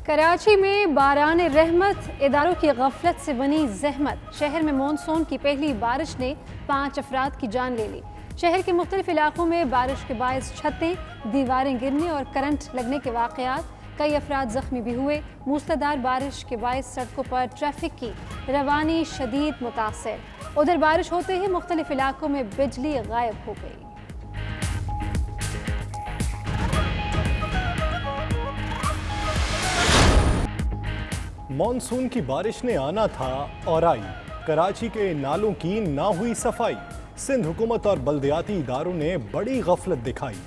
کراچی میں باران رحمت، اداروں کی غفلت سے بنی زحمت۔ شہر میں مانسون کی پہلی بارش نے 5 افراد کی جان لے لی۔ شہر کے مختلف علاقوں میں بارش کے باعث چھتیں، دیواریں گرنے اور کرنٹ لگنے کے واقعات، کئی افراد زخمی بھی ہوئے۔ موسلادھار بارش کے باعث سڑکوں پر ٹریفک کی روانی شدید متاثر۔ ادھر بارش ہوتے ہی مختلف علاقوں میں بجلی غائب ہو گئی۔ مانسون کی بارش نے آنا تھا اور آئی۔ کراچی کے نالوں کی نہ ہوئی صفائی۔ سندھ حکومت اور بلدیاتی اداروں نے بڑی غفلت دکھائی۔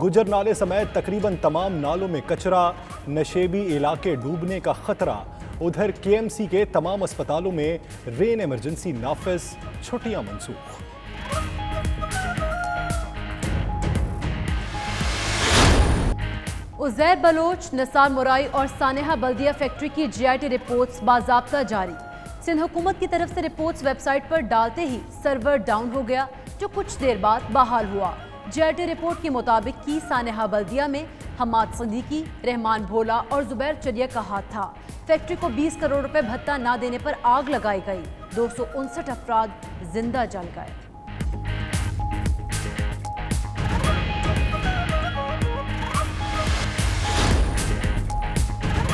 گجر نالے سمیت تقریباً تمام نالوں میں کچرا، نشیبی علاقے ڈوبنے کا خطرہ۔ ادھر کے ایم سی کے تمام اسپتالوں میں رین ایمرجنسی نافذ، چھٹیاں منسوخ۔ عزیر بلوچ، نثار مورائی اور سانحہ بلدیہ فیکٹری کی جی آئی ٹی رپورٹس باضابطہ جاری۔ سندھ حکومت کی طرف سے رپورٹس ویب سائٹ پر ڈالتے ہی سرور ڈاؤن ہو گیا، جو کچھ دیر بعد بحال ہوا۔ جی آئی ٹی رپورٹ کے مطابق کی سانحہ بلدیہ میں حماد صدیقی، رحمان بھولا اور زبیر چریا کا ہاتھ تھا۔ فیکٹری کو 20 کروڑ روپے بھتہ نہ دینے پر آگ لگائی گئی، 259 افراد زندہ جل گئے۔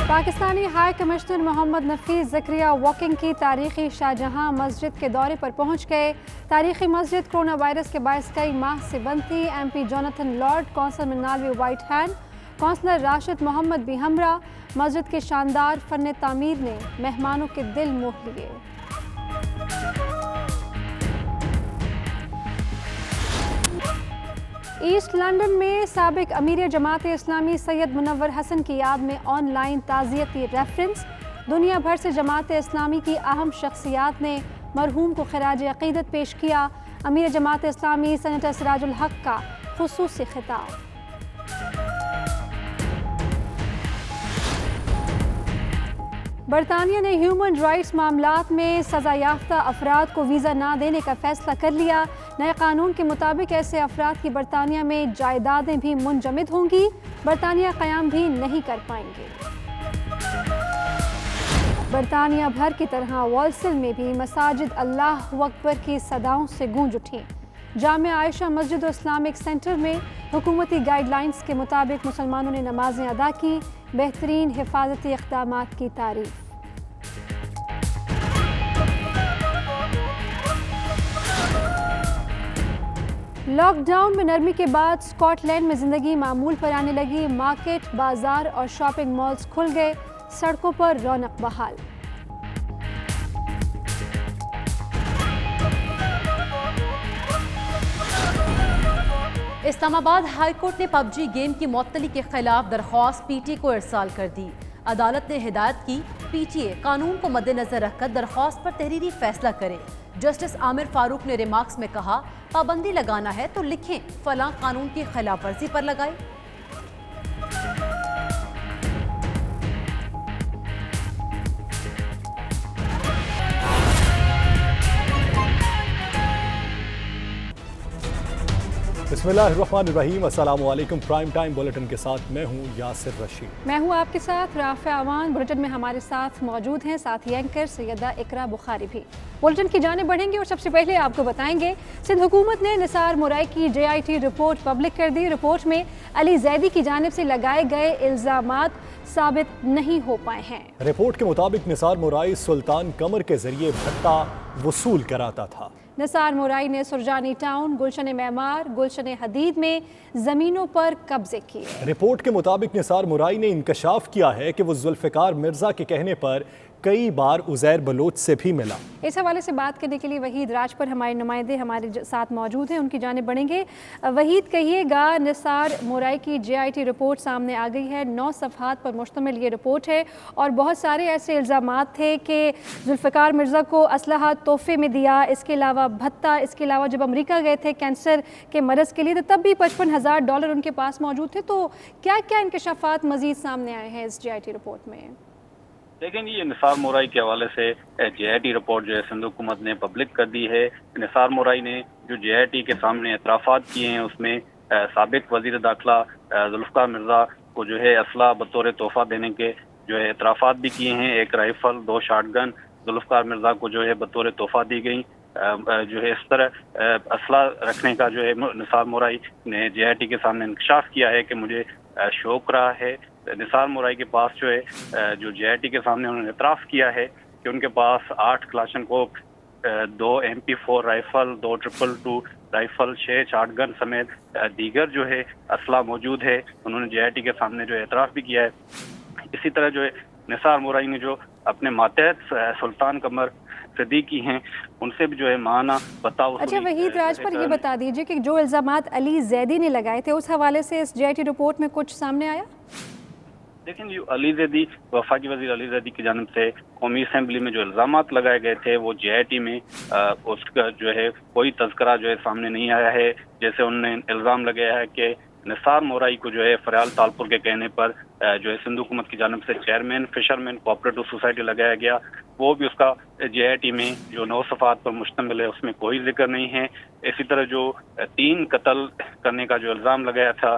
پاکستانی ہائی کمشنر محمد نفیس زکریہ واکنگ کی تاریخی شاہجہاں مسجد کے دورے پر پہنچ گئے۔ تاریخی مسجد کورونا وائرس کے باعث کئی ماہ سے بند تھی۔ M P Jonathan Lord, councillor منالوی white hand, councillor Rashid Mohammed بھی ہمراہ۔ مسجد کے شاندار فن تعمیر نے مہمانوں کے دل موہ لیے۔ ایسٹ لنڈن میں سابق امیر جماعت اسلامی سید منور حسن کی یاد میں آن لائن تعزیتی ریفرنس۔ دنیا بھر سے جماعت اسلامی کی اہم شخصیات نے مرحوم کو خراج عقیدت پیش کیا۔ امیر جماعت اسلامی سینیٹر سراج الحق کا خصوصی خطاب۔ برطانیہ نے ہیومن رائٹس معاملات میں سزا یافتہ افراد کو ویزا نہ دینے کا فیصلہ کر لیا۔ نئے قانون کے مطابق ایسے افراد کی برطانیہ میں جائیدادیں بھی منجمد ہوں گی، برطانیہ قیام بھی نہیں کر پائیں گے۔ برطانیہ بھر کی طرح والسل میں بھی مساجد اللہ اکبر کی صداؤں سے گونج اٹھیں۔ جامع عائشہ مسجد و اسلامک سینٹر میں حکومتی گائیڈ لائنز کے مطابق مسلمانوں نے نمازیں ادا کی۔ بہترین حفاظتی اقدامات کی تعریف۔ لاک ڈاؤن میں نرمی کے بعد اسکاٹ لینڈ میں زندگی معمول پر آنے لگی۔ مارکیٹ، بازار اور شاپنگ مالز کھل گئے، سڑکوں پر رونق بحال۔ اسلام آباد ہائی کورٹ نے پب جی گیم کی معطلی کے خلاف درخواست پی ٹی اے کو ارسال کر دی۔ عدالت نے ہدایت کی پی ٹی اے قانون کو مد نظر رکھ کر درخواست پر تحریری فیصلہ کرے۔ جسٹس عامر فاروق نے ریمارکس میں کہا، پابندی لگانا ہے تو لکھیں، فلاں قانون کی خلاف ورزی پر لگائے۔ بسم اللہ الرحمن الرحیم، السلام علیکم۔ پرائم ٹائم بلیٹن کے ساتھ میں ہوں یاسر رشید۔ میں ہوں آپ کے ساتھ رافع امان۔ بلیٹن میں ہمارے ساتھ موجود ہیں ساتھی اینکر سیدہ اقرا بخاری بھی۔ بلیٹن کی جانب بڑھیں گے اور سب سے پہلے آپ کو بتائیں گے سندھ حکومت نے نثار مورائی کی جے آئی ٹی رپورٹ پبلک کر دی۔ رپورٹ میں علی زیدی کی جانب سے لگائے گئے الزامات ثابت نہیں ہو پائے ہیں۔ رپورٹ کے مطابق نثار مورائی سلطان قمر کے ذریعے بھتہ وصول کراتا تھا۔ نثار مورائی نے سرجانی ٹاؤن، گلشن معمار، گلشن حدید میں زمینوں پر قبضے کیے۔ رپورٹ کے مطابق نثار مورائی نے انکشاف کیا ہے کہ وہ ذوالفقار مرزا کے کہنے پر کئی بار عزیر بلوچ سے بھی ملا۔ اس حوالے سے بات کرنے کے لیے وحید راج پر ہمارے نمائندے ہمارے ساتھ موجود ہیں، ان کی جانب بڑھیں گے۔ وحید، کہیے گا، نثار مورائی کی جے آئی ٹی رپورٹ سامنے آ گئی ہے، 9 صفحات پر مشتمل یہ رپورٹ ہے اور بہت سارے ایسے الزامات تھے کہ ذوالفقار مرزا کو اسلحہ تحفے میں دیا، اس کے علاوہ بھتہ، اس کے علاوہ جب امریکہ گئے تھے کینسر کے مرض کے لیے تو تب بھی $55,000 ان کے پاس موجود تھے۔ تو کیا کیا انکشافات مزید سامنے آئے ہیں اس جے آئی ٹی رپورٹ میں؟ لیکن یہ نثار مورائی کے حوالے سے جے آئی ٹی رپورٹ جو ہے سندھ حکومت نے پبلک کر دی ہے۔ نثار مورائی نے جو جے آئی ٹی کے سامنے اعترافات کیے ہیں اس میں سابق وزیر داخلہ ذوالفقار مرزا کو جو ہے اسلحہ بطور تحفہ دینے کے जो है एतराफ़ात भी किए हैं। एक राइफल, 2 शॉटगन जुल्फ़कार मिर्ज़ा को जो है बतौर तोहफ़ा दी गई। जो है इस तरह असला रखने का जो है निसार मोराई ने JIT के सामने इंकशाफ किया है कि मुझे शौक रहा है। निसार मोराई के पास जो है जो JIT के सामने उन्होंने एतराफ़ किया है कि उनके पास 8 Kalashnikov, 2 MP4 rifle, 2 222 rifle, 6 shotgun समेत दीगर जो है असला मौजूद है। उन्होंने JIT के सामने जो एतराफ़ भी किया है। इसी तरह जो है निसार मोराई ने जो अपने मातहत सुल्तान कमर सिद्दीकी हैं उनसे भी जो है माना बताओ। अच्छा वहीद राज पर ये बता दीजिए कि जो इल्ज़ामात अली जैदी ने लगाए थे उस हवाले से इस JIT रिपोर्ट में कुछ सामने आया? लेकिन जो अली जैदी, वफाकी वज़ीर अली जैदी की जानिब से कौमी असम्बली में जो इल्ज़ामात लगाए गए थे वो JIT में उसका जो है कोई तज़किरा जो है सामने नहीं आया है। जैसे उन्होंने इल्ज़ाम लगाया है कि निसार मोराई को जो है फरियाल तालपुर के कहने पर जो है सिंध हुकूमत की जानिब से चेयरमैन फिशरमैन कोऑपरेटिव सोसाइटी लगाया गया, वो भी उसका JIT में जो 9 सफ़ात पर मुश्तमिल है उसमें कोई जिक्र नहीं है। इसी तरह जो 3 कत्ल करने का जो इल्ज़ाम लगाया था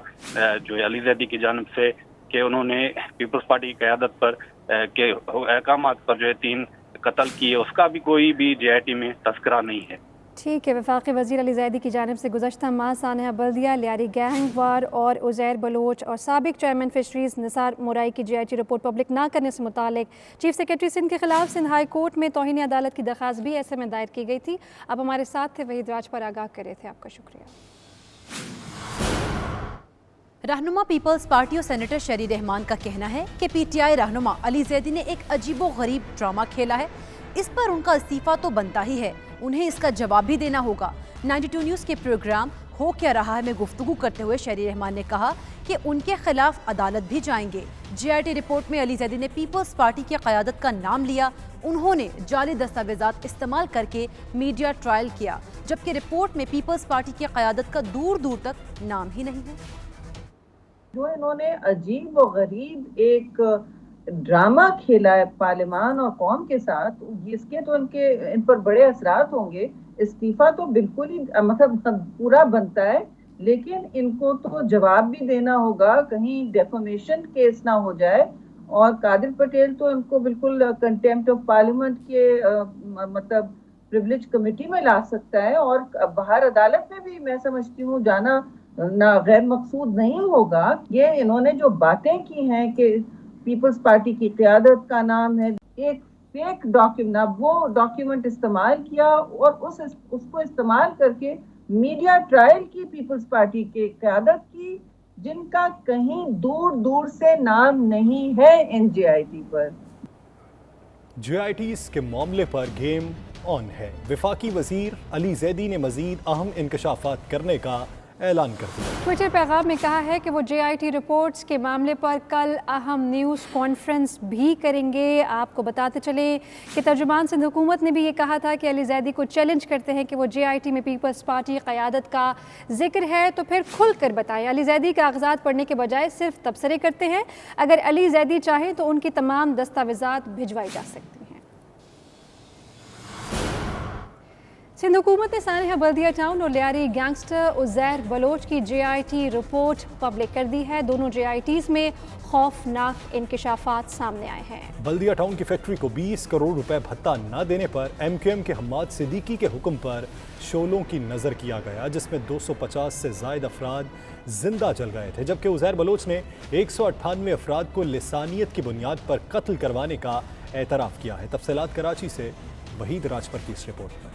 जो है अली जैदी की जानिब से कि उन्होंने पीपल्स पार्टी की क़यादत पर के अहकामात पर जो है 3 कत्ल किए, उसका भी कोई भी JIT में तज़किरा नहीं है। ठीक है, वफाकी वज़ीर अली ज़ैदी की जानिब से गुज़श्ता माह सानेहा बल्दिया, लियारी गैंग वार और उज़ैर बलोच और साबिक चेयरमैन फिशरीज़ निसार मोराई की JIT रिपोर्ट पब्लिक ना करने से मुतालिक चीफ सेक्रेटरी सिंध के खिलाफ सिंध हाई कोर्ट में तौहीन अदालत की दरख्वास्त भी ऐसे में दायर की गई थी। अब हमारे साथ थे वहीद राज पर आगाह कर रहे थे, आपका शुक्रिया। रहनुमा पीपल्स पार्टी और सेनेटर शरी रहमान का कहना है कि PTI रहनुमा अली जैदी ने एक अजीबो गरीब ड्रामा खेला है। इस पर उनका इस्तीफा तो बनता ही है, उन्हें इसका जवाब भी देना होगा। 92 न्यूज़ के प्रोग्राम हो क्या रहा है में गुफ्तगू करते हुए शरी रहमान ने कहा कि उनके खिलाफ अदालत भी जाएंगे। JIT रिपोर्ट में अली जैदी ने पीपल्स पार्टी की क़यादत का नाम लिया। उन्होंने जाली दस्तावेजात इस्तेमाल करके मीडिया ट्रायल किया, जबकि रिपोर्ट में पीपल्स पार्टी की क़यादत का दूर दूर तक नाम ही नहीं है। जो इन्होंने अजीब व गरीब एक ड्रामा खेला है पार्लियामान और कौम के साथ, जिसके तो इन पर बड़े असरात होंगे। इस्तीफा तो बिल्कुल ही मतलब पूरा बनता है, लेकिन इनको तो जवाब भी देना होगा, कहीं डेफोमेशन केस ना हो जाए। और कादिर पटेल तो इनको बिल्कुल कंटेम्प्ट ऑफ पार्लियामेंट के मतलब प्रिविलेज कमेटी में ला सकता है, और बाहर अदालत में भी मैं समझती हूँ जाना ना गैर मकसूद नहीं होगा। ये इन्होंने जो बातें की हैं कि पीपल्स पार्टी की क़यादत का नाम है, एक फेक डॉक्यूमेंट, वो डॉक्यूमेंट इस्तेमाल किया और उसको इस्तेमाल करके मीडिया ट्रायल की पीपल्स पार्टी की क़यादत की, जिनका कहीं दूर दूर से नाम नहीं है इन JIT पर। JITs के मामले पर गेम ऑन है। वफाकी वज़ीर अली जैदी ने मज़ीद अहम इंकशाफात करने का ऐलान कर दिया। ट्विटर पैगाम में कहा है कि वो JIT रिपोर्ट्स के मामले पर कल अहम न्यूज़ कॉन्फ्रेंस भी करेंगे। आपको बताते चले कि तर्जुमान सिंध हुकूमत ने भी ये कहा था कि अली जैदी को चैलेंज करते हैं कि वो JIT में पीपल्स पार्टी क़यादत का जिक्र है तो फिर खुल कर बताएं। अली जैदी कागजात पढ़ने के बजाय सिर्फ तबसरे करते हैं। अगर अली जैदी चाहें तो उनकी तमाम दस्तावेजात भिजवाई जा सकती हैं। सिंध हुकूमत ने सानेहा बल्दिया टाउन और लियारी गैंगस्टर उज़ैर बलोच की JIT रिपोर्ट पब्लिक कर दी है। दोनों JITs में खौफनाक इंकशाफात सामने आए हैं। बल्दिया टाउन की फैक्ट्री को 20 करोड़ रुपए भत्ता न देने पर MQM के हम्माद सिद्दीकी के हुक्म पर शोलों की नज़र किया गया, जिसमें 250 से ज़ायद अफराद जिंदा जल गए थे, जबकि उज़ैर बलोच ने 198 अफराद को लिसानियत की बुनियाद पर कत्ल करवाने का एतराफ़ किया है। तफसीलात कराची से वहीद राजपर की इस रिपोर्ट में।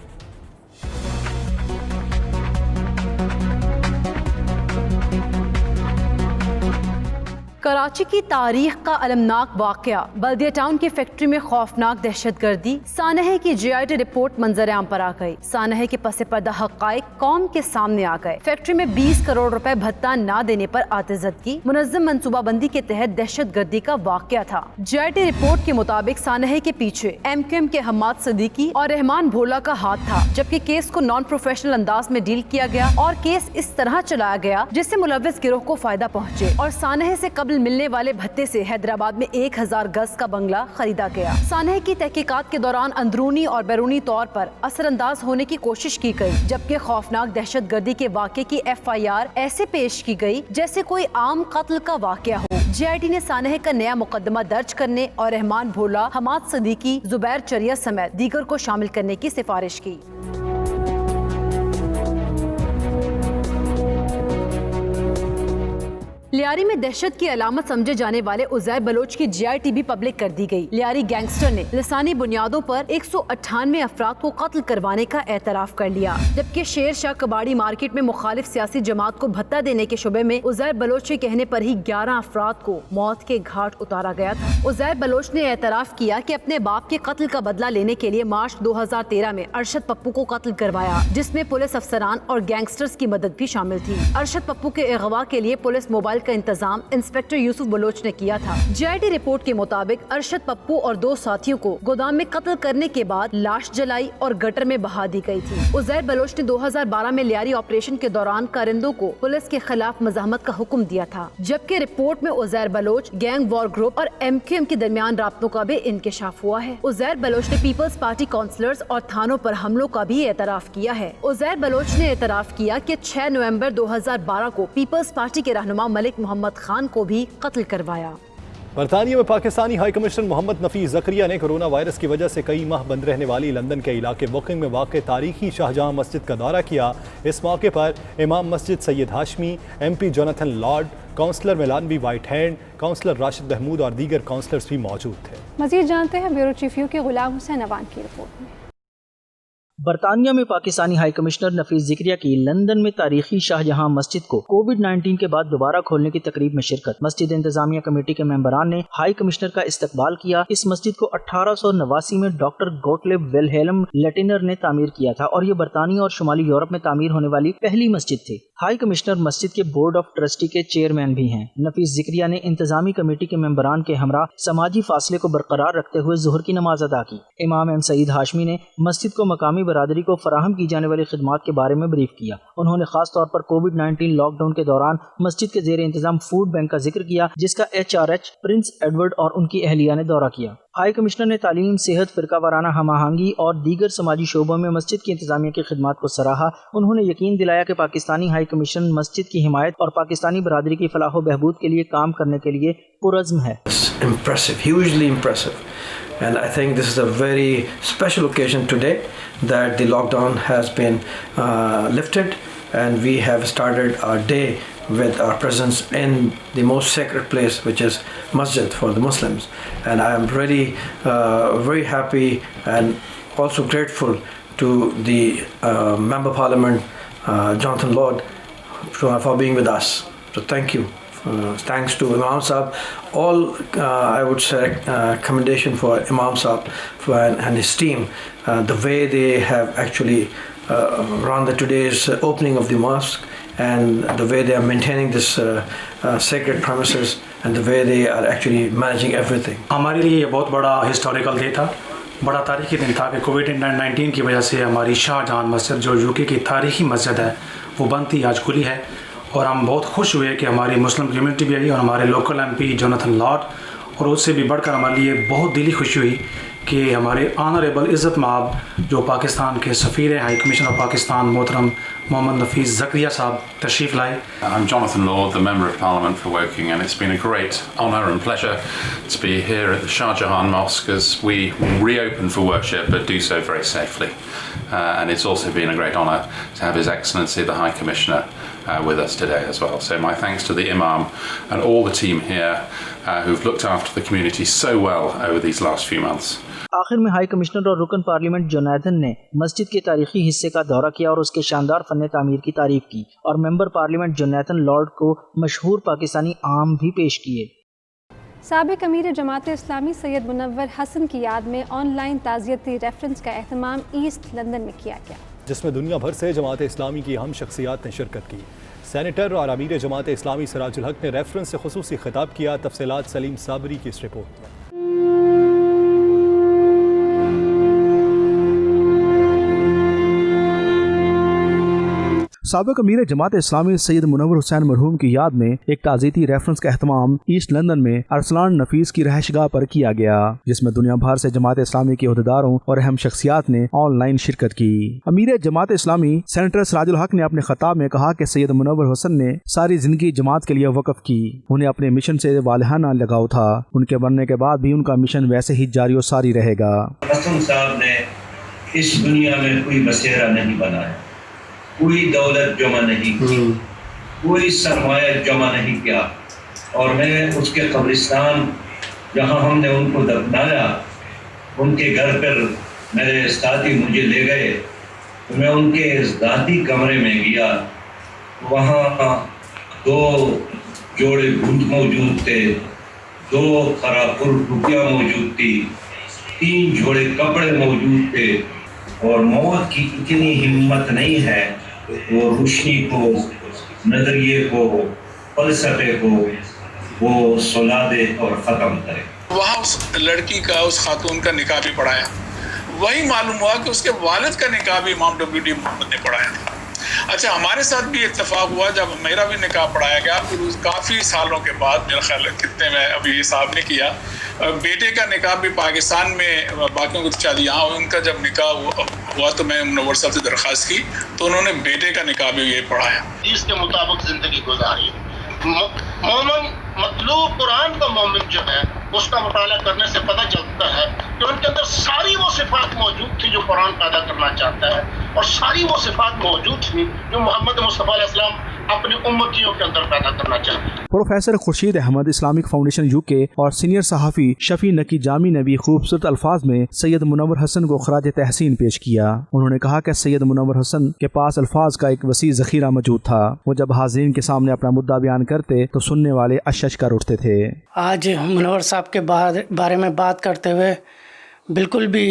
कराची की तारीख का अलमनाक वाक़या, बल्दिया टाउन की फैक्ट्री में खौफनाक दहशतगर्दी, सानहे की JIT रिपोर्ट मंजर आम पर आ गई। सानहे के पसे पर्दा हक़ाइक़ कौम के सामने आ गए। फैक्ट्री में 20 करोड़ रुपए भत्ता ना देने पर आतिज़त की मुनज़्ज़म मनसूबाबंदी के तहत दहशतगर्दी का वाक़या था। JIT रिपोर्ट के मुताबिक सानहे के पीछे MQM के हम्माद सिद्दीकी और रहमान भोला का हाथ था, जबकि केस को नॉन प्रोफेशनल अंदाज में डील किया गया और केस इस तरह चलाया गया जिससे मुलव्विस गिरोह को फायदा पहुँचे और सानहे से कबल मिलने वाले भत्ते से हैदराबाद में 1000 गज का बंगला खरीदा गया। सानहे की तहकीकात के दौरान अंदरूनी और बैरूनी तौर पर असरअंदाज होने की कोशिश की गई, जबकि खौफनाक दहशतगर्दी के वाक़े की FIR ऐसे पेश की गई जैसे कोई आम कत्ल का वाक़या हो। JIT نے سانحہ کا نیا مقدمہ درج کرنے اور رحمان بھولا، حماد صدیقی، زبیر چریا سمیت دیگر کو شامل کرنے کی سفارش کی۔ لیاری میں دہشت کی علامت سمجھے جانے والے عزیر بلوچ کی JIT بھی پبلک کر دی گئی۔ لیاری گینگسٹر نے لسانی بنیادوں پر 198 افراد کو قتل کروانے کا اعتراف کر لیا، جبکہ شیر شاہ کباڑی مارکیٹ میں مخالف سیاسی جماعت کو بھتہ دینے کے شبے میں عزیر بلوچ کے کہنے پر ہی 11 افراد کو موت کے گھاٹ اتارا گیا تھا۔ عزیر بلوچ نے اعتراف کیا کہ اپنے باپ کے قتل کا بدلہ لینے کے لیے مارچ 2013 میں ارشد پپو کو قتل کروایا، جس میں پولیس افسران اور گینگسٹرز کی مدد بھی شامل تھی۔ ارشد پپو کے اغوا کے لیے پولیس موبائل کا انتظام انسپکٹر یوسف بلوچ نے کیا تھا۔ JIT رپورٹ کے مطابق ارشد پپو اور 2 ساتھیوں کو گودام میں قتل کرنے کے بعد لاش جلائی اور گٹر میں بہا دی گئی تھی۔ عزیر بلوچ نے 2012 میں لیاری آپریشن کے دوران کارندوں کو پولیس کے خلاف مزاحمت کا حکم دیا تھا، جبکہ رپورٹ میں Uzair Baloch, gang war group اور MQM کے درمیان رابطوں کا بھی انکشاف ہوا ہے۔ عزیر بلوچ نے پیپلز پارٹی کونسلرز اور تھانوں پر حملوں کا بھی اعتراف کیا ہے۔ عزیر بلوچ نے اعتراف کیا کہ 6 نومبر 2012 کو پیپلز پارٹی کے رہنما ملک محمد خان کو بھی قتل کروایا۔ برطانیہ میں پاکستانی ہائی کمشنر محمد نفیس زکریا نے کرونا وائرس کی وجہ سے کئی ماہ بند رہنے والی لندن کے علاقے ووکنگ میں واقع تاریخی شاہجہاں مسجد کا دورہ کیا۔ اس موقع پر امام مسجد Syed Hashmi, MP Jonathan Lord, councillor Melanie White hand, councillor Rashid Mahmood اور دیگر کونسلرز بھی موجود تھے۔ مزید جانتے ہیں بیورو چیف یو کے غلام حسین اوان کی رپورٹ میں۔ برطانیہ میں پاکستانی ہائی کمشنر نفیس زکریا کی لندن میں تاریخی شاہجہاں مسجد کو کووڈ-19 کے بعد دوبارہ کھولنے کی تقریب میں شرکت۔ مسجد انتظامیہ کمیٹی کے ممبران نے ہائی کمشنر کا استقبال کیا۔ اس مسجد کو 1889 میں ڈاکٹر گوٹلیب ویلہیلم لیٹنر نے تعمیر کیا تھا اور یہ برطانیہ اور شمالی یورپ میں تعمیر ہونے والی پہلی مسجد تھی۔ ہائی کمشنر مسجد کے بورڈ آف ٹرسٹی کے چیئرمین بھی ہیں۔ نفیس زکریا نے انتظامی کمیٹی کے ممبران کے ہمراہ سماجی فاصلے کو برقرار رکھتے ہوئے ظہر کی نماز ادا کی۔ امام M سعید ہاشمی نے مسجد کو مقامی برادری کو فراہم کی جانے والی خدمات کے بارے میں بریف کیا۔ انہوں نے خاص طور پر کووڈ-19 لاک ڈاؤن کے دوران مسجد کے زیر انتظام فوڈ بینک کا ذکر کیا، جس کا HRH پرنس ایڈورڈ اور ان کی اہلیہ نے دورہ کیا۔ ہائی کمشنر نے تعلیم، صحت، فرقہ وارانہ ہم آہنگی اور دیگر سماجی شعبوں میں مسجد کی انتظامیہ کی خدمات کو سراہا۔ انہوں نے یقین دلایا کہ پاکستانی ہائی کمیشن مسجد کی حمایت اور پاکستانی برادری کی فلاح و بہبود کے لیے کام کرنے کے لیے پرعزم ہے۔ Impressive, hugely impressive. And I think this is a very special occasion today that the lockdown has been lifted and we have started our day with our presence in the most sacred place, which is Masjid for the Muslims. And I am really very happy and also grateful to the Member Parliament, Jonathan Lord, for being with us. So thank you. Thanks to Imam Sahab. All I would say commendation for Imam Sahab and his team. The way they have actually run the today's opening of the mosque and the way they are maintaining this sacred premises and the way they are actually managing everything. ہمارے لیے یہ بہت بڑا historical day تھا، بڑا تاریخی دن تھا کہ کووڈ-19 کی وجہ سے ہماری شاہ جہاں مسجد جو UK کی تاریخی مسجد ہے وہ بند تھی، آج کھلی ہے، اور ہم بہت خوش ہوئے کہ ہماری مسلم کمیونٹی بھی آئی اور ہمارے لوکل MP جوناتھن لارڈ، اور اس سے بھی بڑھ کر ہمارے لیے بہت دلی خوشی ہوئی کہ ہمارے آنریبل عزت مآب جو پاکستان کے سفیر ہائی کمیشن آف پاکستان محترم محمد نفیس زکریا صاحب تشریف لائے۔ I'm Jonathan Lord, the Member of Parliament for Woking, and it's been a great honour and pleasure to be here at the Shah Jahan Mosque as we reopen for worship but do so very safely. And it's also been a great honour to have His Excellency the High Commissioner with us today as well. So my thanks to the Imam and all the team here who've looked after the community so well over these last few months. آخر میں high commissioner اور رکن parliament Jonathan نے مسجد کے تاریخی حصے کا دورہ کیا اور اس کے شاندار فن تعمیر کی تعریف کی، اور ممبر پارلیمنٹ جوناتھن لارڈ کو مشہور پاکستانی آم بھی پیش کیے۔ سابق امیر جماعت اسلامی سید منور حسن کی یاد میں آن لائن تعزیتی ریفرنس کا اہتمام ایسٹ لندن میں کیا گیا، جس میں دنیا بھر سے جماعت اسلامی کی اہم شخصیات نے شرکت کی۔ سینیٹر اور امیر جماعت اسلامی سراج الحق نے ریفرنس سے خصوصی خطاب کیا۔ تفصیلات سلیم صابری کی اس رپورٹ میں۔ साबिक अमीर जमात इस्लामी सैयद मुनव्वर हुसैन मरहूम की याद में एक ताज़ीती रेफरेंस का एहतमाम ईस्ट लंदन में अरसलान नफीस की रहशगाह पर किया गया, जिसमें दुनिया भर से जमात इस्लामी के अहदेदारों और अहम शख्सियात ने ऑनलाइन शिरकत की। अमीर जमात इस्लामी सेनेटर सिराजुल हक ने अपने खताब में कहा कि सैयद मुनव्वर हुसैन ने सारी जिंदगी जमात के लिए वक़्फ की। उन्हें अपने मिशन से वालिहाना लगाव था। उनके बनने के बाद भी उनका मिशन वैसे ही जारी और सारी रहेगा। हसन साहब ने इस दुनिया में कोई बसेरा नहीं बनाया, कोई दौलत जमा नहीं की, कोई सरमाया जमा नहीं किया, और मैं उसके कब्रिस्तान जहाँ हमने उनको दफनाया, उनके घर पर मेरे साथी मुझे ले गए, तो मैं उनके ज़ाती कमरे में गया। वहाँ 2 जोड़े बूट मौजूद थे, 2 खरापुर रुपया मौजूद थी, 3 जोड़े कपड़े मौजूद थे, और मौत की इतनी हिम्मत नहीं है वो रोशनी को, नजरिए को, फलसफे को वो सुला दे और ख़त्म करे। वहाँ उस लड़की का, उस खातून का निकाह भी पढ़ाया। वही मालूम हुआ कि उसके वालिद का निकाह भी इमाम WD मोहम्मद ने पढ़ाया था। अच्छा, हमारे साथ भी इत्तेफाक हुआ जब मेरा भी निकाह पढ़ाया गया, फिर काफ़ी सालों के बाद, मेरा ख्याल कितने में अभी हिसाब नहीं किया, बेटे का निकाह भी पाकिस्तान में, बाकियों को शादी यहाँ, उनका जब निकाह हुआ तो मैं मुनव्वर साहब से दरख्वास्त की तो उन्होंने बेटे का निकाह भी ये पढ़ाया। इसके मुताबिक ज़िंदगी गुजारी। मोमिन मतलूब कुरान का मोमिन जो है उसका मुताला करने से पता चलता है कि उनके अंदर सारी वो सिफात मौजूद थी जो कुरान पैदा करना चाहता है, और सारी वो सिफात मौजूद थी जो मोहम्मद मुस्तफ़ा अलैहिस्सलाम अपने उम्मतियों के अंदर पैदा करना चाहते हैं। Professor Khurshid Ahmad Islamic foundation UK और सीनियर सहाफ़ी शफी नकी जामी ने भी खूबसूरत अल्फाज में सैयद मुनव्वर हसन को खराज तहसीन पेश किया। उन्होंने कहा कि सैयद मुनव्वर हसन के पास अल्फाज का एक वसी ज़ख़ीरा मौजूद था। वो जब हाज़रीन के सामने अपना मुद्दा बयान करते तो सुनने वाले अशश कर उठते थे। आज मुनव्वर साहब के बारे में बात करते हुए बिल्कुल भी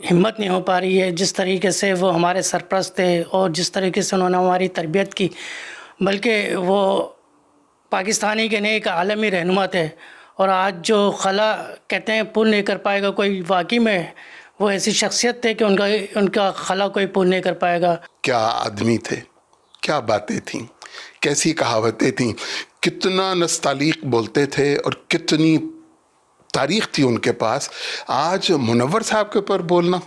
हिम्मत नहीं हो पा रही है। जिस तरीके से वो हमारे सरपरस्त थे और जिस तरीके से उन्होंने हमारी तरबियत की, बल्कि वो पाकिस्तानी के नहीं एक आलमी रहनुमा थे, और आज जो खला कहते हैं पूर्ण नहीं कर पाएगा कोई, वाकई में वो ऐसी शख्सियत थे कि उनका खला कोई पूर्ण नहीं कर पाएगा। क्या आदमी थे, क्या बातें थीं, कैसी कहावतें थीं, कितना नस्तालीक बोलते थे और कितनी तारीख़ थी उनके पास। आज मुनव्वर साहब के ऊपर बोलना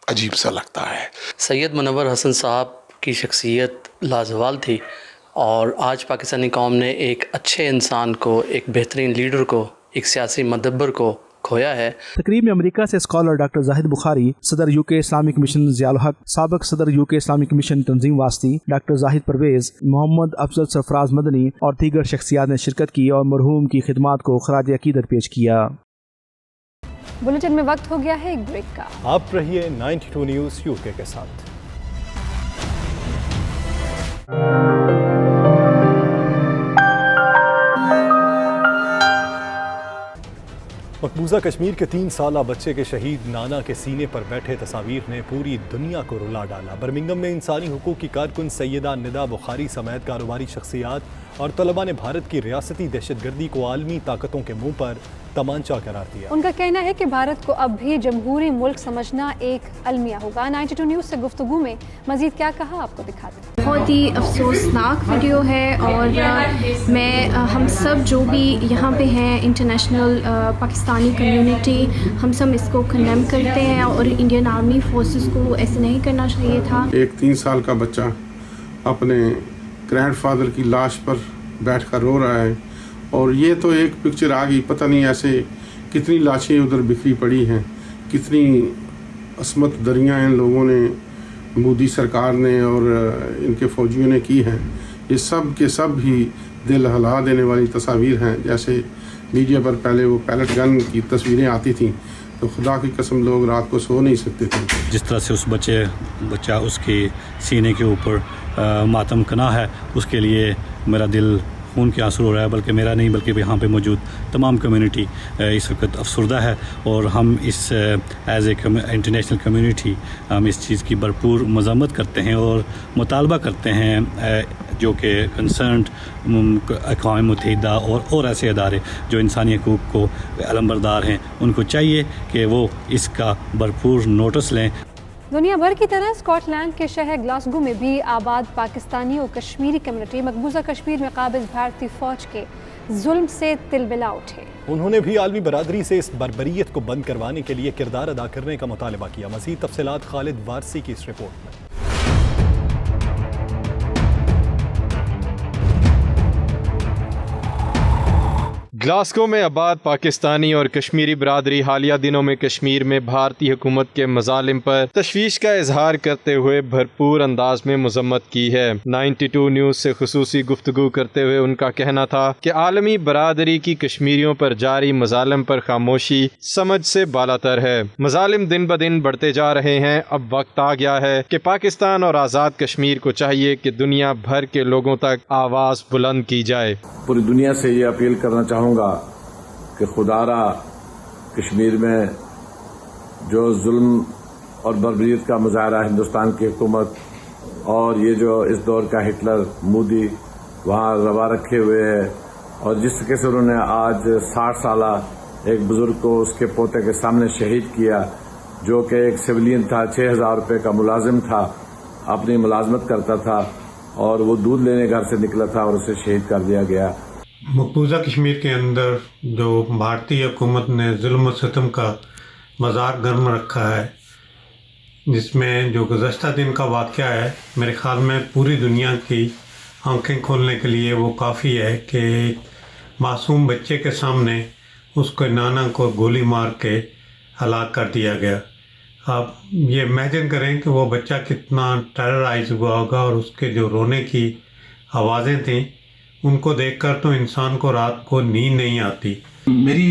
अजीब सा लगता है। सैयद मुनव्वर हसन साहब की शख्सियत लाजवाल थी, और आज पाकिस्तानी कौम ने एक अच्छे इंसान को, एक बेहतरीन लीडर को, एक सियासी मदब्बर को खोया है। तकरीब में अमेरिका से स्कॉलर डॉक्टर जाहिद बुखारी, सदर UK इस्लामिक मिशन ज़ियाउल हक, साबिक सदर UK इस्लामिक मिशन तंजीम वास्ती, डॉक्टर जाहिद परवेज़, मोहम्मद अफजल सरफराज मदनी और दीगर शख्सियात ने शिरकत की और मरहूम की खिदमात को खराज अकीदत पेश किया। बुलेटिन में वक्त हो गया है एक ब्रेक का। आप रहिए 92 न्यूज़ UK के साथ। मकबूजा कश्मीर के 3 साला बच्चे के शहीद नाना के सीने पर बैठे तस्वीर ने पूरी दुनिया को रुला डाला। बर्मिंघम में इंसानी हुकूक की कारकुन सैयदा निदा बुखारी समेत कारोबारी शख्सियात और तलबा ने भारत की रियासती दहशतगर्दी को आलमी ताकतों के मुंह पर तमांचा करार दिया। उनका कहना है कि भारत को अब भी जमहूरी मुल्क समझना एक अलमिया होगा। 92 न्यूज़ से गुफ्तगू में मजीद क्या कहा आपको दिखाते हैं। बहुत ही अफसोसनाक वीडियो है, और मैं हम सब जो भी यहाँ पे हैं, इंटरनेशनल पाकिस्तानी कम्युनिटी, हम सब इसको कंडेम करते हैं, और इंडियन आर्मी फोर्सेस को ऐसे नहीं करना चाहिए था। एक 3 साल का बच्चा अपने ग्रैंडफादर की लाश पर बैठकर रो रहा है, और ये तो एक पिक्चर आ गई, पता नहीं ऐसे कितनी लाशें उधर बिखरी पड़ी हैं, कितनी असमत दरियाँ इन लोगों ने, मोदी सरकार ने और इनके फौजियों ने की हैं। ये सब के सब भी दिल हिला देने वाली तस्वीर हैं। जैसे मीडिया पर पहले वो पैलेट गन की तस्वीरें आती थीं तो खुदा की कसम लोग रात को सो नहीं सकते थे। जिस तरह से उस बच्चा उसके सीने के ऊपर मातम कना है, उसके लिए मेरा दिल खून के आंसू हो रहा है। बल्कि मेरा नहीं, बल्कि यहाँ पे मौजूद तमाम कम्युनिटी इस वक्त अफसरदा है, और हम इस एज ए इंटरनेशनल कम्युनिटी हम इस चीज़ की भरपूर मज़म्मत करते हैं और मुतालबा करते हैं जो कि कंसर्न्ड अक़वाम मुत्तहिदा और ऐसे अदारे जो इंसानी हकूक़ को अलंबरदार हैं, उनको चाहिए कि वो इसका भरपूर नोटिस लें। दुनिया भर की तरह स्कॉटलैंड के शहर ग्लासगो में भी आबाद पाकिस्तानी और कश्मीरी कम्युनिटी मकबूजा कश्मीर में काबिज भारतीय फौज के जुल्म से तिलमिला उठे। उन्होंने भी आलमी बरादरी से इस बर्बरियत को बंद करवाने के लिए किरदार अदा करने का मुतालबा किया। मज़ीद तफसीलात खालिद वारसी की इस रिपोर्ट में। ग्लासगो में आबाद पाकिस्तानी और कश्मीरी बरादरी हालिया दिनों में कश्मीर में भारतीय हुकूमत के मजालिम पर तशवीश का इजहार करते हुए भरपूर अंदाज में मजम्मत की है। 92 न्यूज़ से खुसूसी गुफ्तगू करते हुए उनका कहना था कि आलमी बरादरी की कश्मीरियों पर जारी मजालिम पर खामोशी समझ से बालातर है। मजालिम दिन ब दिन बढ़ते जा रहे हैं। अब वक्त आ गया है कि पाकिस्तान और आज़ाद कश्मीर को चाहिए कि दुनिया भर के लोगों तक आवाज़ बुलंद की जाए। पूरी दुनिया से ये अपील करना चाहूँगा कि खुदारा कश्मीर में जो जुल्म और बर्बरियत का मुजाहरा हिंदुस्तान की हुकूमत और ये जो इस दौर का हिटलर मोदी वहाँ रवा रखे हुए है और जिस तरीके से उन्होंने आज 60 साल एक बुजुर्ग को उसके पोते के सामने शहीद किया, जो कि एक सिविलियन था, 6,000 रुपये का मुलाजिम था, अपनी मुलाजमत करता था और वो दूध लेने घर से निकला था और उसे शहीद कर दिया गया। मकबूजा कश्मीर के अंदर जो भारतीय हुकूमत ने जुल्म और सितम का मज़ार गर्म रखा है, जिसमें जो गुज़श्ता दिन का वाक़या है, मेरे ख़्याल में पूरी दुनिया की आंखें खोलने के लिए वो काफ़ी है कि एक मासूम बच्चे के सामने उसके नाना को गोली मार के हलाक कर दिया गया। आप ये इमेजिन करें कि वो बच्चा कितना टेरराइज हुआ होगा और उसके जो रोने की आवाज़ें थीं, उनको देखकर तो इंसान को रात को नींद नहीं आती। मेरी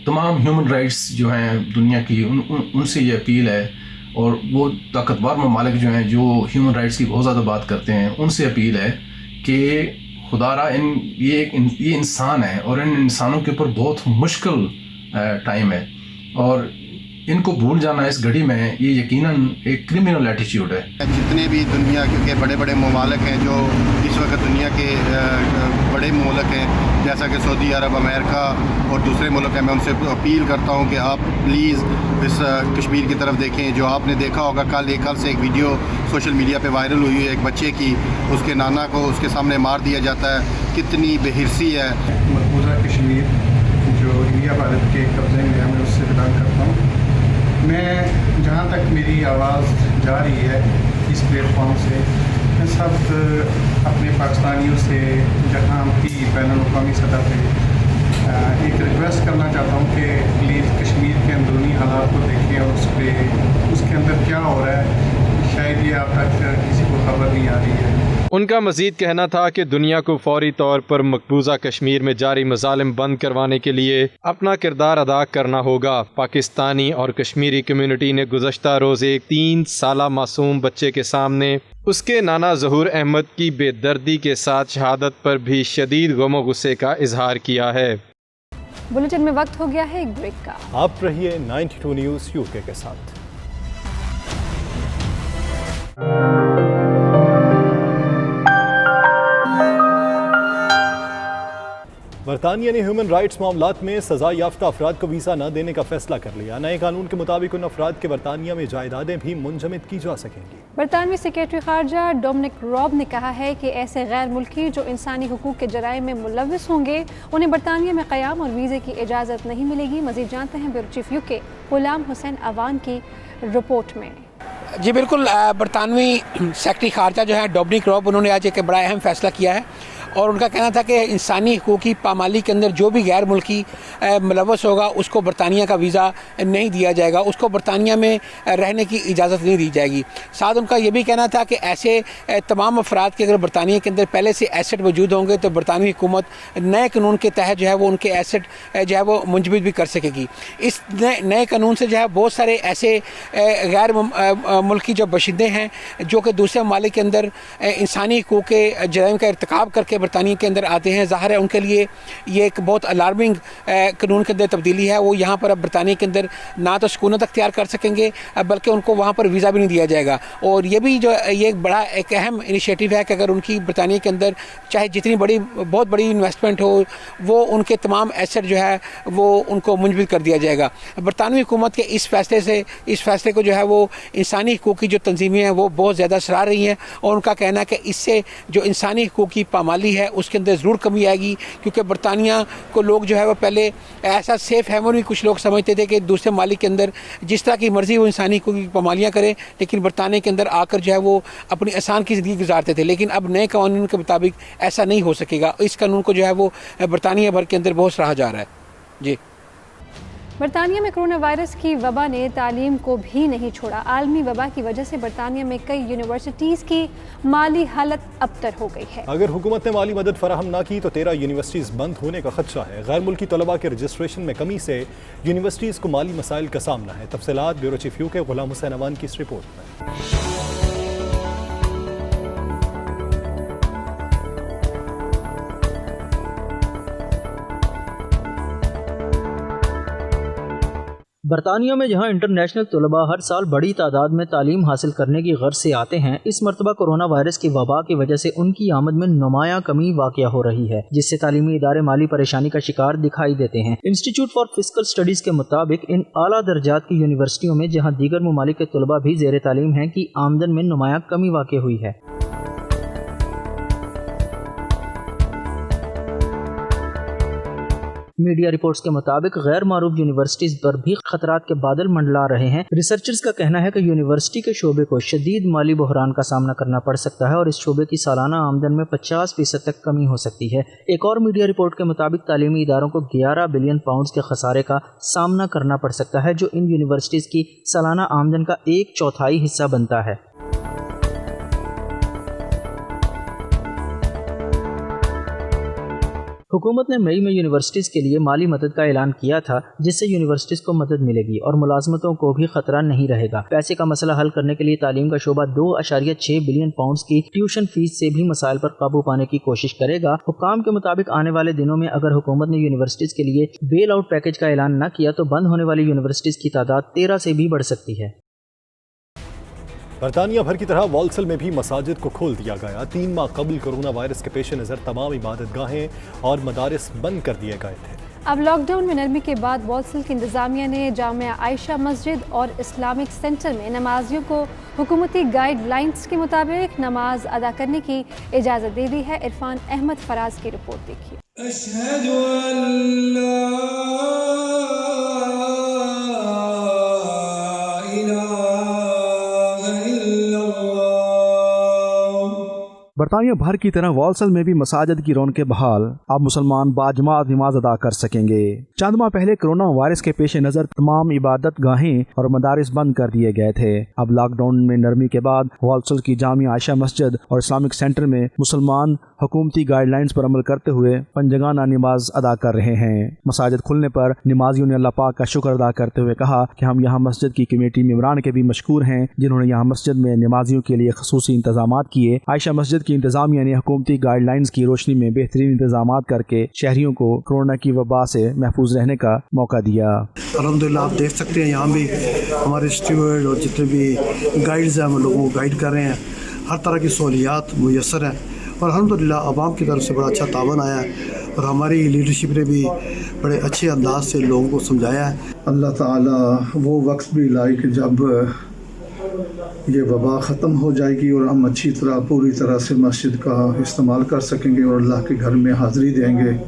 तमाम ह्यूमन राइट्स जो हैं दुनिया की उनसे ये अपील है, और वो ताकतवर ममालिक जो हैं जो ह्यूमन राइट्स की बहुत ज़्यादा बात करते हैं, उनसे अपील है कि खुदारा ये इंसान है और इन इंसानों के ऊपर बहुत मुश्किल टाइम है और इनको भूल जाना इस घड़ी में ये यकीनन एक क्रिमिनल एटीट्यूड है। जितने भी दुनिया के बड़े बड़े ममालिक हैं जो इस वक्त दुनिया के बड़े मुल्क हैं, जैसा कि सऊदी अरब, अमेरिका और दूसरे मुल्क हैं, मैं उनसे अपील करता हूं कि आप प्लीज़ इस कश्मीर की तरफ देखें। जो आपने देखा होगा कल से एक वीडियो सोशल मीडिया पे वायरल हुई है, एक बच्चे की, उसके नाना को उसके सामने मार दिया जाता है। कितनी बेहिरसी है। मकबूजा कश्मीर जो इंडिया भारत के कब्जे में है, मैं उससे बिलोंग करता हूँ। मैं जहाँ तक मेरी आवाज़ जा रही है इस प्लेटफॉर्म से, मैं सब अपने पाकिस्तानियों से जहाँ भी बैनुल-अक़वामी सतह पे एक रिक्वेस्ट करना चाहता हूँ कि प्लीज़ कश्मीर के अंदरूनी हालात को देखें और उसके अंदर क्या हो रहा है, शायद ये अब तक किसी को खबर नहीं आ रही है। उनका मजीद कहना था कि दुनिया को फौरी तौर पर मकबूजा कश्मीर में जारी मजालिम बंद करवाने के लिए अपना किरदार अदा करना होगा। पाकिस्तानी और कश्मीरी कम्युनिटी ने गुज़श्ता रोज़ एक 3 साला मासूम बच्चे के सामने उसके नाना ज़हूर अहमद की बेदर्दी के साथ शहादत पर भी शदीद गम गुस्से का इजहार किया है। बुलेटिन में वक्त हो गया है एक ब्रेक का। आप रहिए 92 न्यूज़ यूके के साथ। बरतानिया ने ह्यूमन राइट्स मामलात में सजा याफ्ता अफराद को वीज़ा न देने का फैसला कर लिया। नए कानून के मुताबिक उन अफराद के बरतानिया में जायदादें भी मुंजमद की जा सकेंगी। बरतानवी सेक्रेटरी खारजा डोमिनिक रॉब ने कहा है कि ऐसे गैर मुल्की जो इंसानी हुकूक के जराइम में मुलव्वस होंगे, उन्हें बरतानिया में क़याम और वीज़े की इजाज़त नहीं मिलेगी। मज़ीद जानते हैं bureau chief UK Ghulam Hussain Awan की रिपोर्ट में। जी बिल्कुल, बरतानवी सेक्रेटरी खारजा जो है डोमिनिक रॉब, उन्होंने आज एक बड़ा अहम फैसला किया है और उनका कहना था कि इंसानी हुकूक की पामाली के अंदर जो भी गैर मुल्की मुलव्वस होगा उसको बरतानिया का वीज़ा नहीं दिया जाएगा, उसको बरतानिया में रहने की इजाज़त नहीं दी जाएगी। साथ उनका ये भी कहना था कि ऐसे तमाम अफराद के अगर बरतानिया के अंदर पहले से एसेट मौजूद होंगे तो बरतानवी हुकूमत नए कानून के तहत जो है वो उनके एसेट जो है वो मुंजमद भी कर सकेगी। इस नए कानून से जो है बहुत सारे ऐसे गैर मुल्की जो बशिंदे हैं जो कि दूसरे ममालिक के अंदर इंसानी हुकूक के जराइम का इर्तिकाब करके बरतानिया के अंदर आते हैं, ज़ाहिर है उनके लिए ये एक बहुत अलार्मिंग कानून के अंदर तब्दीली है। वो यहाँ पर अब बरतानिया के अंदर ना तो सुकूनत अख्तियार कर सकेंगे बल्कि उनको वहाँ पर वीज़ा भी नहीं दिया जाएगा। और ये भी जो ये एक बड़ा एक अहम इनिशिएटिव है कि अगर उनकी बरतानिया के अंदर चाहे जितनी बहुत बड़ी इन्वेस्टमेंट हो, वो उनके तमाम एसेट जो है वो उनको मुंजमद कर दिया जाएगा। बरतानवी हुकूमत के इस फैसले को जो है वो इंसानी हकूक़ की जो तंजीमें हैं वो बहुत ज़्यादा सराह रही हैं और उनका कहना है कि इससे जो इंसानी हकूक़ की पामाली है उसके अंदर ज़रूर कमी आएगी, क्योंकि बरतानिया को लोग जो है वो पहले ऐसा सेफ़ हेवन भी कुछ लोग समझते थे कि दूसरे मालिक के अंदर जिस तरह की मर्ज़ी वो इंसानी हकूक़ की पामालियाँ करें, लेकिन बरतानिया के अंदर आकर जो है वो अपनी आसान की ज़िंदगी गुजारते थे। लेकिन अब नए कानून के मुताबिक ऐसा नहीं हो सकेगा। इस कानून को जो है वो बरतानिया भर के अंदर बहुत सराहा जा रहा है। जी, बरतानिया में कोरोना वायरस की वबा ने तालीम को भी नहीं छोड़ा। आलमी वबा की वजह से बरतानिया में कई यूनिवर्सिटीज़ की माली हालत अबतर हो गई है। अगर हुकूमत ने माली मदद फराहम ना की तो 13 यूनिवर्सिटीज़ बंद होने का खदशा है। गैर मुल्की तलबा के रजिस्ट्रेशन में कमी से यूनिवर्सिटीज़ को माली मसाइल का सामना है। तफसीलात ब्यूरो चीफ यू के गुलाम हुसैन अमान की इस रिपोर्ट में। बरतानिया में जहां इंटरनेशनल तलबा हर साल बड़ी तादाद में तालीम हासिल करने की गर्ज से आते हैं, इस मरतबा कोरोना वायरस की वबा की वजह से उनकी आमद में नुमायां कमी वाक़या हो रही है, जिससे तालीमी इदारे माली परेशानी का शिकार दिखाई देते हैं। इंस्टीट्यूट फॉर फिस्कल स्टडीज़ के मुताबिक इन आला दर्जात की यूनिवर्सिटियों में जहाँ दीगर ममालिक के तलबा भी ज़ेर तालीम हैं की आमदन में नुमायां कमी वाक़या हुई है। मीडिया रिपोर्ट्स के मुताबिक गैर मारूफ यूनिवर्सिटीज पर भी खतरात के बादल मंडला रहे हैं। रिसर्चर्स का कहना है कि यूनिवर्सिटी के शोबे को शदीद माली बहरान का सामना करना पड़ सकता है और इस शोबे की सालाना आमदन में 50% तक कमी हो सकती है। एक और मीडिया रिपोर्ट के मुताबिक तालीमी इदारों को 11 बिलियन पाउंड्स के खसारे का सामना करना पड़ सकता है, जो इन यूनिवर्सिटीज़ की सालाना आमदन का 1/4 हिस्सा बनता है। हुकूमत ने मई में यूनिवर्सिटीज़ के लिए माली मदद का ऐलान किया था, जिससे यूनिवर्सिटीज़ को मदद मिलेगी और मुलाजमतों को भी खतरा नहीं रहेगा। पैसे का मसला हल करने के लिए तालीम का शोबा 2.6 बिलियन पाउंड्स की ट्यूशन फीस से भी मसाइल पर काबू पाने की कोशिश करेगा। हुकाम के मुताबिक आने वाले दिनों में अगर हुकूमत ने यूनिवर्सिटीज़ के लिए बेल आउट पैकेज का ऐलान न किया तो बंद होने वाली यूनिवर्सिटीज़ की तादाद 13 से भी बढ़ सकती है। बरतानिया भर की तरह वॉल्सल में भी मसाजिद को खोल दिया गया। 3 माह कबल कोरोना वायरस के पेश नज़र तमाम इबादतगाहें और मदारिस बंद कर दिए गए थे। अब लॉकडाउन में नरमी के बाद वॉल्सल की इंतज़ामिया ने जामिया आयशा मस्जिद और इस्लामिक सेंटर में नमाजियों को हुकूमती गाइडलाइंस के मुताबिक नमाज अदा करने की इजाज़त दे दी है। इरफान अहमद फराज की रिपोर्ट देखिए। बरतानिया भर की तरह वॉल्सल में भी मसाजिद की रौनकें बहाल। अब मुसलमान बाजमात नमाज अदा कर सकेंगे। चंद माह पहले कोरोना वायरस के पेश नज़र तमाम इबादत गाहें और मदारिस बंद कर दिए गए थे। अब लॉकडाउन में नरमी के बाद वॉल्सल की जामिया आयशा मस्जिद और इस्लामिक सेंटर में मुसलमान हुकूमती गाइडलाइंस पर अमल करते हुए पंजगाना नमाज अदा कर रहे हैं। मसाजिद खुलने पर नमाजियों ने अल्लाह पाक का शुक्र अदा करते हुए कहा कि हम यहाँ मस्जिद की कमेटी मेंबरान के भी मशकूर हैं, जिन्होंने यहाँ मस्जिद में नमाजियों के लिए खसूसी इंतजाम किए। आयशा मस्जिद की इंतजामिया ने हुकूमती गाइडलाइंस की रोशनी में बेहतरीन इंतजाम करके शहरियों को कोरोना की वबा से महफूज रहने का मौका दिया। अल्हम्दुलिल्लाह आप देख सकते हैं यहाँ भी हमारे स्टूडेंट और जितने भी गाइड्स हैं वो लोगों को गाइड कर रहे हैं। हर तरह की सहूलियात मुयसर हैं और अल्हम्दुलिल्लाह आवाम की तरफ से बड़ा अच्छा तावन आया है और हमारी लीडरशिप ने भी बड़े अच्छे अंदाज से लोगों को समझाया है। अल्लाह ताला वो वक्त भी लाए कि जब ये वबा ख़त्म हो जाएगी और हम अच्छी तरह पूरी तरह से मस्जिद का इस्तेमाल कर सकेंगे और अल्लाह के घर में हाज़िरी देंगे।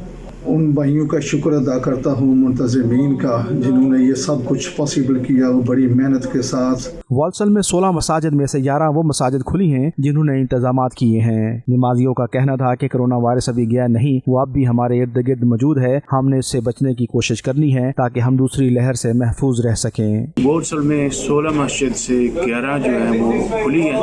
उन भाइयों का शुक्र अदा करता हूँ, मुंतज़िमीन का, जिन्होंने ये सब कुछ पॉसिबल किया, वो बड़ी मेहनत के साथ। वॉल्सल में 16 मसाजिद में से 11 वो मसाजिद खुली हैं जिन्होंने इंतजामात किए हैं। नमाजियों का कहना था कि कोरोना वायरस अभी गया नहीं, वो अब भी हमारे इर्द गिर्द मौजूद है। हमने इससे बचने की कोशिश करनी है ताकि हम दूसरी लहर से महफूज रह सकें। वॉल्सल में 16 मस्जिद से 11 जो है वो खुली है।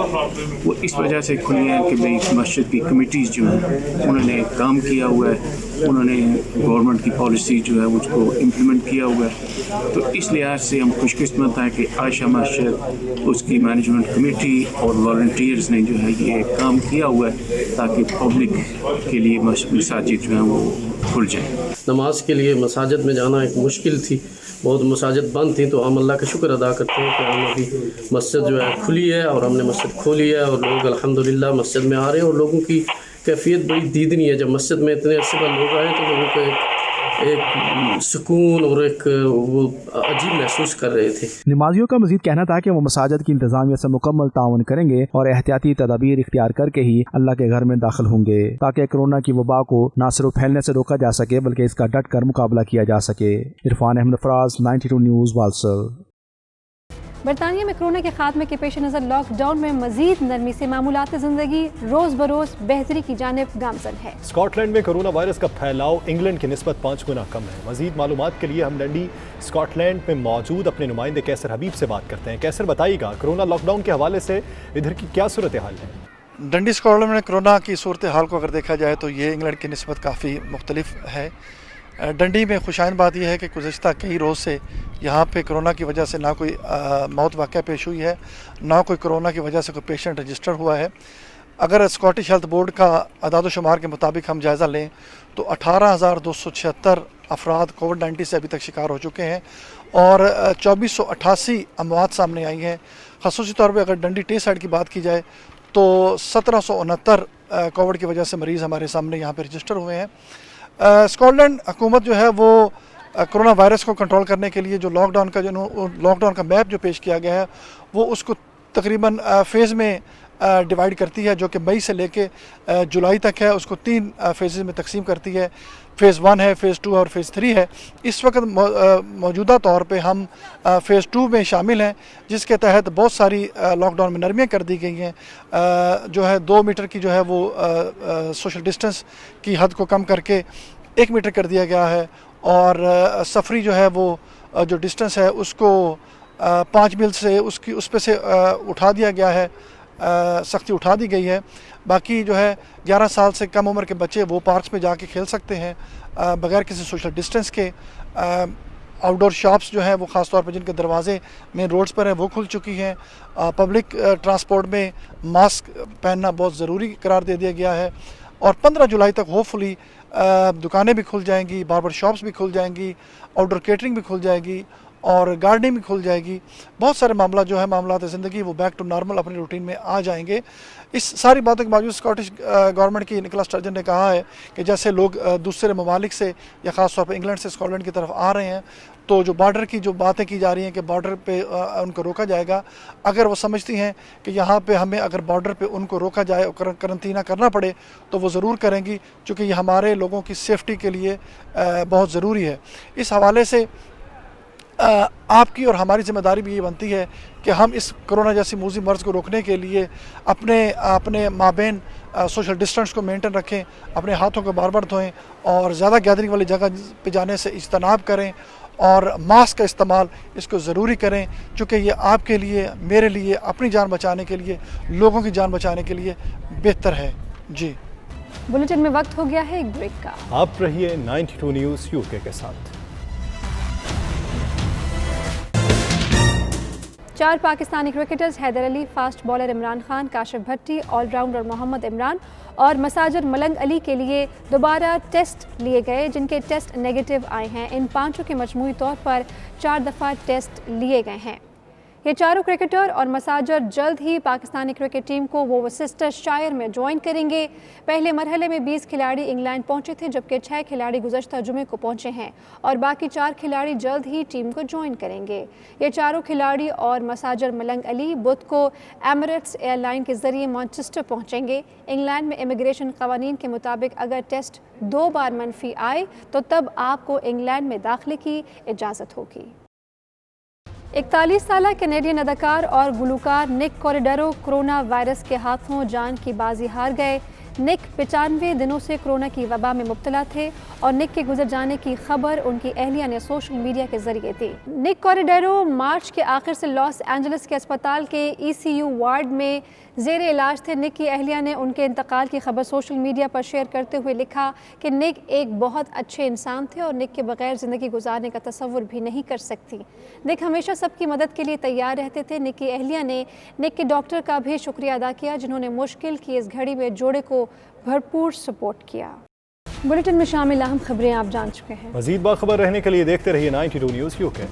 वो इस वजह से खुली है कि भाई मस्जिद की कमिटीज़ जो हैं उन्होंने काम किया हुआ है उन्होंने गवर्नमेंट की पॉलिसी जो है उसको इम्प्लीमेंट किया हुआ है। तो इस लिहाज से हम खुशकिस्मत हैं कि आयशा मस्जिद, उसकी मैनेजमेंट कमेटी और वॉलंटियर्स ने जो है ये काम किया हुआ है ताकि पब्लिक के लिए मसाजिद जो हैं वो खुल जाए। नमाज के लिए मसाजिद में जाना एक मुश्किल थी, बहुत मसाजिद बंद थी, तो हम अल्लाह का शुक्र अदा करते हैं कि हम अभी मस्जिद जो है खुली है और हमने मस्जिद खोली है और लोग अल्हम्दुलिल्लाह मस्जिद में आ रहे हैं और लोगों की कैफियत बड़ी दीदनी है। जब मस्जिद में इतने अरसे बाद लोग आए तो लोगों को एक सुकून और एक वो अजीब महसूस कर रहे थे। नमाजियों का मजीद कहना था कि वो मसाजिद की इंतजामिया से मुकम्मल ताउन करेंगे और एहतियाती तदाबीर इख्तियार करके ही अल्लाह के घर में दाखिल होंगे ताकि कोरोना की वबा को न सिर्फ फैलने से रोका जा सके बल्कि इसका डट कर मुकाबला किया जा सके। इरफान अहमद फराज, 92 न्यूज़, वालसल। बरतानिया में कोरोना के खात्मे के पेश नज़र लॉकडाउन में मजीद नरमी से मामूलात ज़िंदगी रोज़ बरोज़ बेहतरी की जानिब गामज़न है। स्कॉटलैंड में कोरोना वायरस का फैलाव इंग्लैंड की निस्बत 5 गुना कम है। मजीद मालूमात के लिए हम डंडी स्कॉटलैंड में मौजूद अपने नुमाइंदे कैसर हबीब से बात करते हैं। कैसर, बताइएगा कोरोना लॉकडाउन के हवाले से इधर की क्या सूरत हाल है? डंडी स्कॉटलैंड में कोरोना की सूरत हाल को अगर देखा जाए तो ये इंग्लैंड की निस्बत काफ़ी मुख्तलिफ है। डंडी में खुशाइन बात यह है कि गुज़श्ता कई रोज़ से यहाँ पे कोरोना की वजह से ना कोई मौत वाक़या पेश हुई है, ना कोई कोरोना की वजह से कोई पेशेंट रजिस्टर हुआ है। अगर स्कॉटिश हेल्थ बोर्ड का अदाद शुमार के मुताबिक हम जायज़ा लें तो 18,276 अफराद कोविड-19 से अभी तक शिकार हो चुके हैं और 2488 अमवात सामने आई हैं। ख़ुसूसी तौर पर अगर डंडी टे साइड की बात की जाए तो 1769 कोविड की वजह से मरीज़ हमारे सामने यहाँ पर रजिस्टर हुए हैं। स्कॉटलैंड हुकूमत जो है वो कोरोना वायरस को कंट्रोल करने के लिए जो लॉकडाउन का मैप जो पेश किया गया है वो उसको तकरीबन फ़ेज़ में डिवाइड करती है, जो कि मई से लेके जुलाई तक है। उसको 3 फेज़ में तकसीम करती है। फ़ेज़ 1 है, फ़ेज़ 2 और फ़ेज़ 3 है। इस वक्त मौजूदा तौर पे हम फ़ेज़ 2 में शामिल हैं, जिसके तहत बहुत सारी लॉकडाउन में नरमियाँ कर दी गई हैं। जो है 2 मीटर की जो है वो सोशल डिस्टेंस की हद को कम करके 1 मीटर कर दिया गया है और सफरी जो है वो जो डिस्टेंस है उसको 5 मील से उस पे से उठा दिया गया है, सख्ती उठा दी गई है। बाकी जो है 11 साल से कम उम्र के बच्चे वो पार्क्स में जाके खेल सकते हैं बगैर किसी सोशल डिस्टेंस के। आउटडोर शॉप्स जो हैं वो ख़ास तौर पर जिनके दरवाजे मेन रोड्स पर हैं वो खुल चुकी हैं। पब्लिक ट्रांसपोर्ट में मास्क पहनना बहुत ज़रूरी करार दे दिया गया है और 15 जुलाई तक होपफुली दुकानें भी खुल जाएंगी, बार्बर शॉप्स भी खुल जाएंगी, आउटडोर केटरिंग भी खुल जाएगी और गार्डनिंग भी खुल जाएगी। बहुत सारे मामला जो है मामलात ज़िंदगी वो बैक टू नॉर्मल अपनी रूटीन में आ जाएंगे। इस सारी बातों के बावजूद स्कॉटिश गवर्नमेंट की निकोलस स्टर्जन ने कहा है कि जैसे लोग दूसरे ममालिक से या ख़ास तौर पर इंग्लैंड से स्कॉटलैंड की तरफ आ रहे हैं तो जो बॉर्डर की जो बातें की जा रही हैं कि बॉर्डर पे उनको रोका जाएगा, अगर वो समझती हैं कि यहाँ पे हमें अगर बॉर्डर पे उनको रोका जाए और करंटीना करना पड़े तो वो ज़रूर करेंगी, क्योंकि ये हमारे लोगों की सेफ्टी के लिए बहुत ज़रूरी है। इस हवाले से आपकी और हमारी ज़िम्मेदारी भी ये बनती है कि हम इस कोरोना जैसी मूजी मर्ज़ को रोकने के लिए अपने माबेन सोशल डिस्टेंस को मेंटेन रखें, अपने हाथों को बार बार धोएं और ज़्यादा गैदरिंग वाली जगह पे जाने से इज्तनाब करें और मास्क का इस्तेमाल इसको ज़रूरी करें, क्योंकि ये आपके लिए, मेरे लिए, अपनी जान बचाने के लिए, लोगों की जान बचाने के लिए बेहतर है। जी, बुलेटिन में वक्त हो गया है एक ब्रेक का। आप रहिए 92 न्यूज़ यूके के साथ। 4 Pakistani cricketers Haider Ali, fast bowler Imran Khan, Kashif Bhatti, allrounder Mohammad Imran और मसाजर मलंग अली के लिए दोबारा टेस्ट लिए गए, जिनके टेस्ट नेगेटिव आए हैं। इन 5 के मजमूई तौर पर 4 दफ़ा टेस्ट लिए गए हैं। ये चारों क्रिकेटर और मसाजर जल्द ही पाकिस्तानी क्रिकेट टीम को वोस्टेरशायर में ज्वाइन करेंगे। पहले मरहले में 20 खिलाड़ी इंग्लैंड पहुंचे थे, जबकि 6 खिलाड़ी गुज़श्ता जुमे को पहुंचे हैं और बाकी 4 खिलाड़ी जल्द ही टीम को ज्वाइन करेंगे। ये चारों खिलाड़ी और मसाजर मलंग अली बुध को एमिरेट्स एयरलाइन के ज़रिए मैनचेस्टर पहुँचेंगे। इंग्लैंड में इमिग्रेशन कवानीन के मुताबिक अगर टेस्ट 2 बार मनफी आए तो तब आपको इंग्लैंड में दाखिले की इजाज़त होगी। 41 साला कैनेडियन अदाकार और गुलकार निक कॉरिडोरो कोरोना वायरस के हाथों जान की बाजी हार गए। निक 95 दिनों से कोरोना की वबा में मुब्तला थे और निक के गुजर जाने की खबर उनकी अहलिया ने सोशल मीडिया के जरिए दी। निक कॉरिडेरो मार्च के आखिर से लॉस एंजलिस के अस्पताल के ECU वार्ड में ज़ेर इलाज थे। निक की अहलिया ने उनके इंतकाल की खबर सोशल मीडिया पर शेयर करते हुए लिखा कि निक एक बहुत अच्छे इंसान थे और निक के बगैर ज़िंदगी गुजारने का तसव्वुर भी नहीं कर सकती। निक हमेशा सबकी मदद के लिए तैयार रहते थे। निक की अहलिया ने निक के डॉक्टर का भी शुक्रिया अदा किया जिन्होंने मुश्किल की इस घड़ी में जोड़े को भरपूर सपोर्ट किया। बुलेटिन में शामिल अहम खबरें आप जान चुके हैं। मज़ीद बाखबर रहने के लिए देखते रहिए 92 न्यूज़ UK।